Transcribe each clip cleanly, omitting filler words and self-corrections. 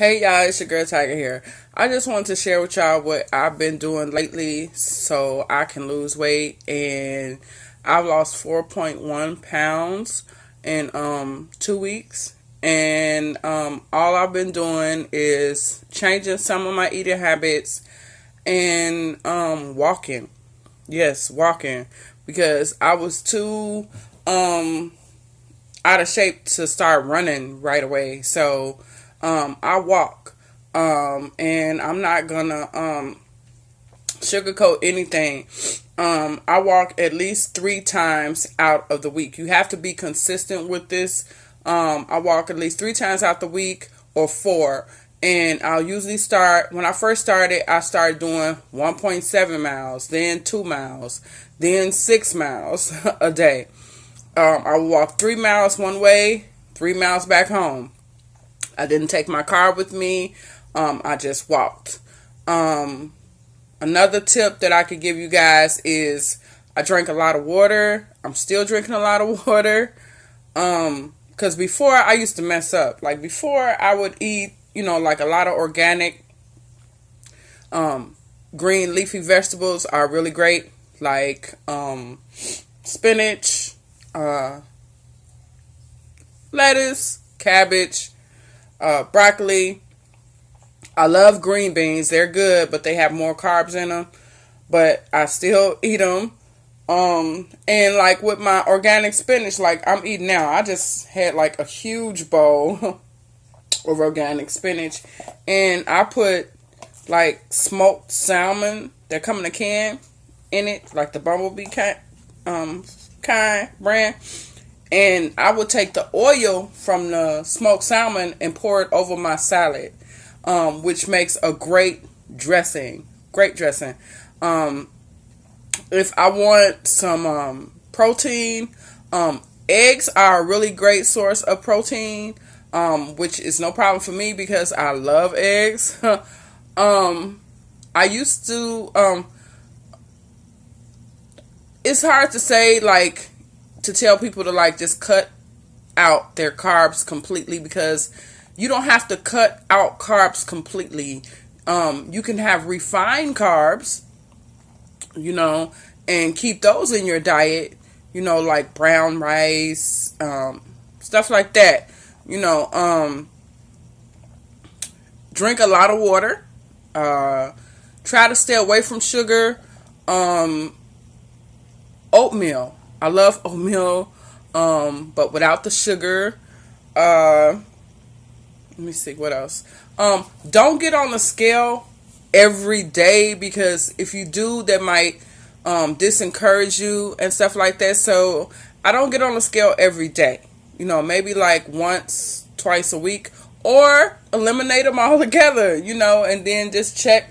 Hey y'all, it's your girl Tiger here. I just wanted to share with y'all what I've been doing lately so I can lose weight, and I've lost 4.1 pounds in 2 weeks. And all I've been doing is changing some of my eating habits and walking. Yes, walking, because I was too out of shape to start running right away. So I walk. And I'm not gonna sugarcoat anything. I walk at least 3 times out of the week. You have to be consistent with this. I walk at least 3 times out the week or four. And I'll usually start, when I first started, I started doing 1.7 miles, then 2 miles, then 6 miles a day. I would walk 3 miles one way, 3 miles back home. I didn't take my car with me. I just walked. Another tip that I could give you guys is I drank a lot of water. I'm still drinking a lot of water. Because before I used to mess up. Like before I would eat, like a lot of organic, green leafy vegetables are really great. Like, spinach, lettuce, cabbage, broccoli. I love green beans. They're good, but they have more carbs in them. But I still eat them. And like with my organic spinach, like I'm eating now, I just had like a huge bowl of organic spinach, and I put like smoked salmon that come in a can in it, like the Bumblebee kind brand. And I would take the oil from the smoked salmon and pour it over my salad, which makes a great dressing. Great dressing. If I want some protein, eggs are a really great source of protein, which is no problem for me because I love eggs. I used to, it's hard to say, like, to tell people to, like, just cut out their carbs completely, because you don't have to cut out carbs completely. You can have refined carbs, and keep those in your diet, like brown rice, stuff like that. Drink a lot of water. Try to stay away from sugar. Oatmeal. I love oatmeal, but without the sugar. Let me see what else. Don't get on the scale every day, because if you do, that might disencourage you and stuff like that. So I don't get on the scale every day. Maybe like once, twice a week, or eliminate them all together. And then just check.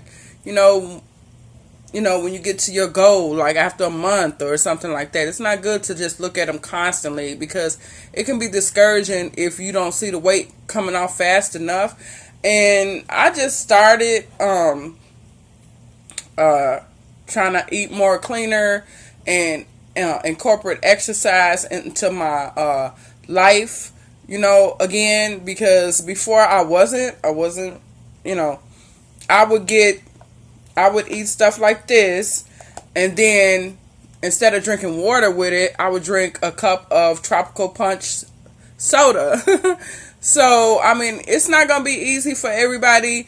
When you get to your goal, like after a month or something like that. It's not good to just look at them constantly, because it can be discouraging if you don't see the weight coming off fast enough. And I just started trying to eat more cleaner and incorporate exercise into my life, again, because before I wasn't, I would eat stuff like this, and then instead of drinking water with it, I would drink a cup of Tropical Punch soda. So, I mean, it's not going to be easy for everybody.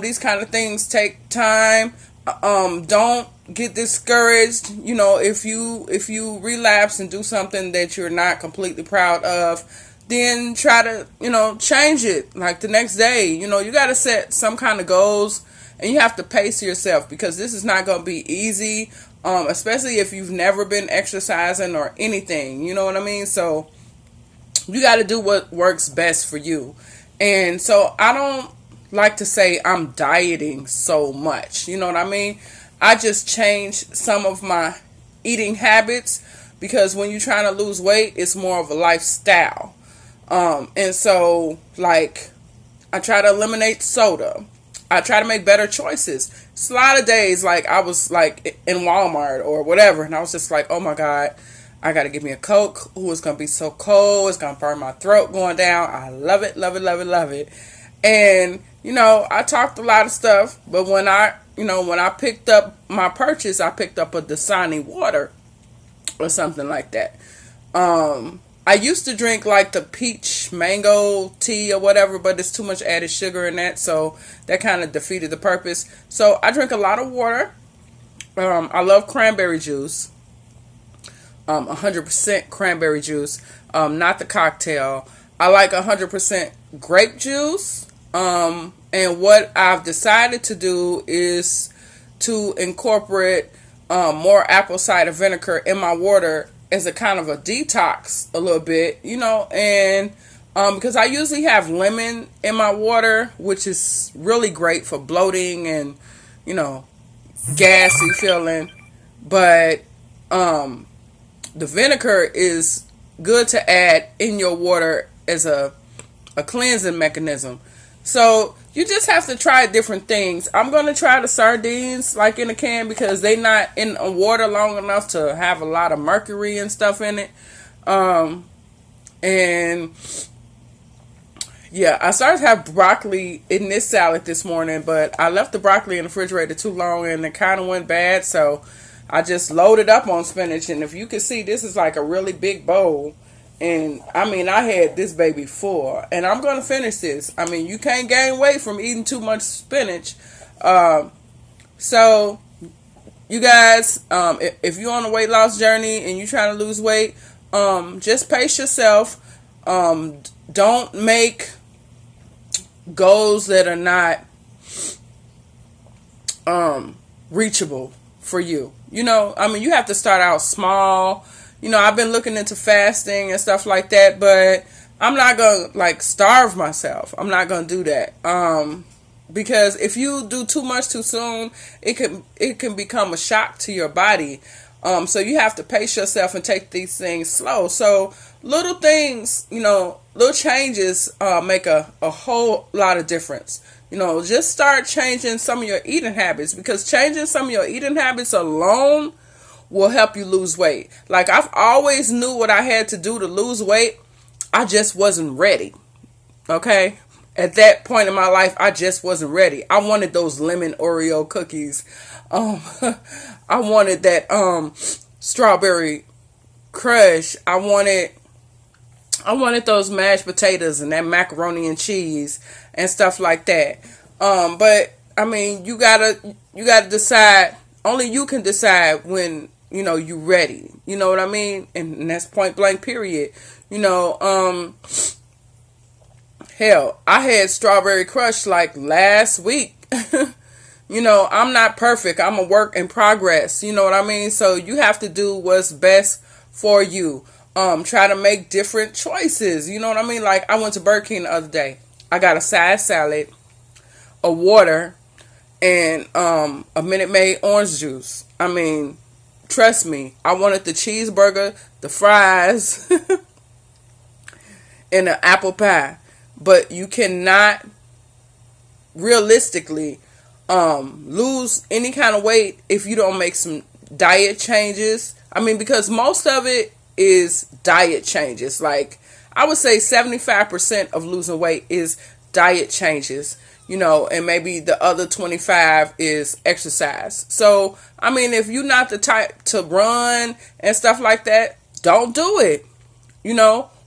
These kind of things take time. Don't get discouraged. If you relapse and do something that you're not completely proud of, then try to, change it. Like the next day, you got to set some kind of goals. And you have to pace yourself, because this is not going to be easy, especially if you've never been exercising or anything. You know what I mean? So you got to do what works best for you. And so I don't like to say I'm dieting so much. You know what I mean? I just changed some of my eating habits, because when you're trying to lose weight, it's more of a lifestyle. And so, like, I try to eliminate soda. I try to make better choices. It's a lot of days, like, I was, like, in Walmart or whatever, and I was just like, oh, my God, I got to give me a Coke. Ooh, it's going to be so cold. It's going to burn my throat going down. I love it, love it, love it, love it. And, I talked a lot of stuff, but when I picked up my purchase, I picked up a Dasani water or something like that. I used to drink like the peach mango tea or whatever, but it's too much added sugar in that, so that kind of defeated the purpose. So I drink a lot of water. I love cranberry juice. 100% cranberry juice, not the cocktail. I like 100% grape juice. And what I've decided to do is to incorporate more apple cider vinegar in my water as a kind of a detox a little bit, and because I usually have lemon in my water, which is really great for bloating and, gassy feeling. But the vinegar is good to add in your water as a cleansing mechanism. So you just have to try different things. I'm going to try the sardines like in a can because they not in water long enough to have a lot of mercury and stuff in it. And yeah, I started to have broccoli in this salad this morning, but I left the broccoli in the refrigerator too long and it kind of went bad. So I just loaded up on spinach. And if you can see, this is like a really big bowl. And I had this baby full, and I'm going to finish this. You can't gain weight from eating too much spinach. So you guys, if you're on a weight loss journey and you're trying to lose weight, just pace yourself. Don't make goals that are not reachable for you. You have to start out small. I've been looking into fasting and stuff like that, but I'm not going to starve myself. I'm not going to do that. Because if you do too much too soon, it can become a shock to your body. So you have to pace yourself and take these things slow. So little things, little changes make a whole lot of difference. Just start changing some of your eating habits, because changing some of your eating habits alone will help you lose weight. Like, I've always knew what I had to do to lose weight. I just wasn't ready. Okay? At that point in my life, I just wasn't ready. I wanted those lemon Oreo cookies. I wanted that strawberry crush. I wanted those mashed potatoes and that macaroni and cheese and stuff like that. But you gotta decide. Only you can decide when you ready. You know what I mean? And that's point blank period. Hell, I had strawberry crush like last week. I'm not perfect. I'm a work in progress. You know what I mean? So you have to do what's best for you. Try to make different choices. You know what I mean? Like, I went to Burger King the other day. I got a side salad, a water, and a Minute Maid orange juice. Trust me, I wanted the cheeseburger, the fries, and the apple pie. But you cannot realistically lose any kind of weight if you don't make some diet changes. Because most of it is diet changes. Like, I would say 75% of losing weight is diet changes. And maybe the other 25 is exercise. So, if you're not the type to run and stuff like that, don't do it.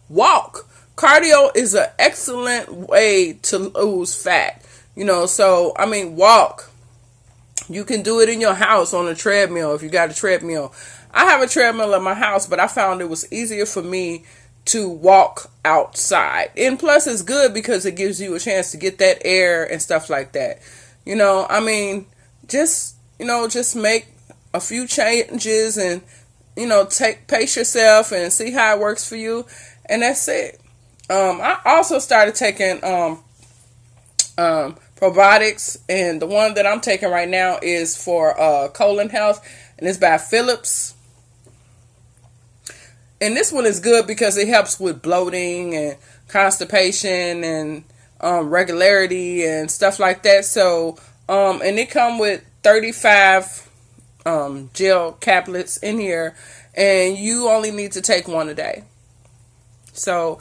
Walk. Cardio is an excellent way to lose fat. So, walk. You can do it in your house on a treadmill if you got a treadmill. I have a treadmill in my house, but I found it was easier for me to walk outside. And plus, it's good because it gives you a chance to get that air and stuff like that. Just make a few changes and, pace yourself and see how it works for you. And that's it. I also started taking probiotics, and the one that I'm taking right now is for colon health, and it's by Philips. And this one is good because it helps with bloating and constipation and regularity and stuff like that. So, and it come with 35 gel caplets in here, and you only need to take one a day. So,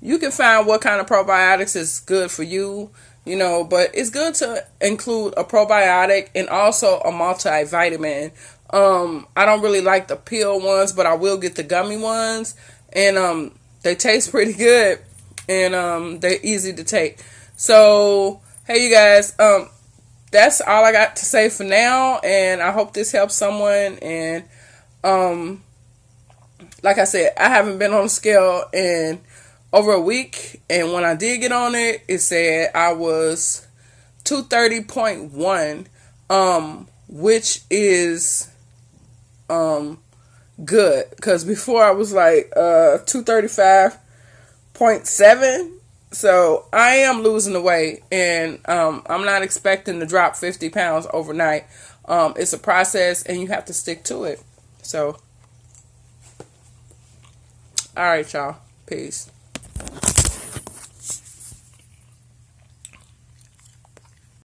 you can find what kind of probiotics is good for you, but it's good to include a probiotic and also a multivitamin. I don't really like the pill ones, but I will get the gummy ones, and they taste pretty good, and they're easy to take. So, hey, you guys, that's all I got to say for now, and I hope this helps someone. And like I said, I haven't been on a scale in over a week, and when I did get on it, it said I was 230.1, which is good, because before I was like 235.7. So I am losing the weight, and I'm not expecting to drop 50 pounds overnight. It's a process, and you have to stick to it. So, all right, y'all. Peace.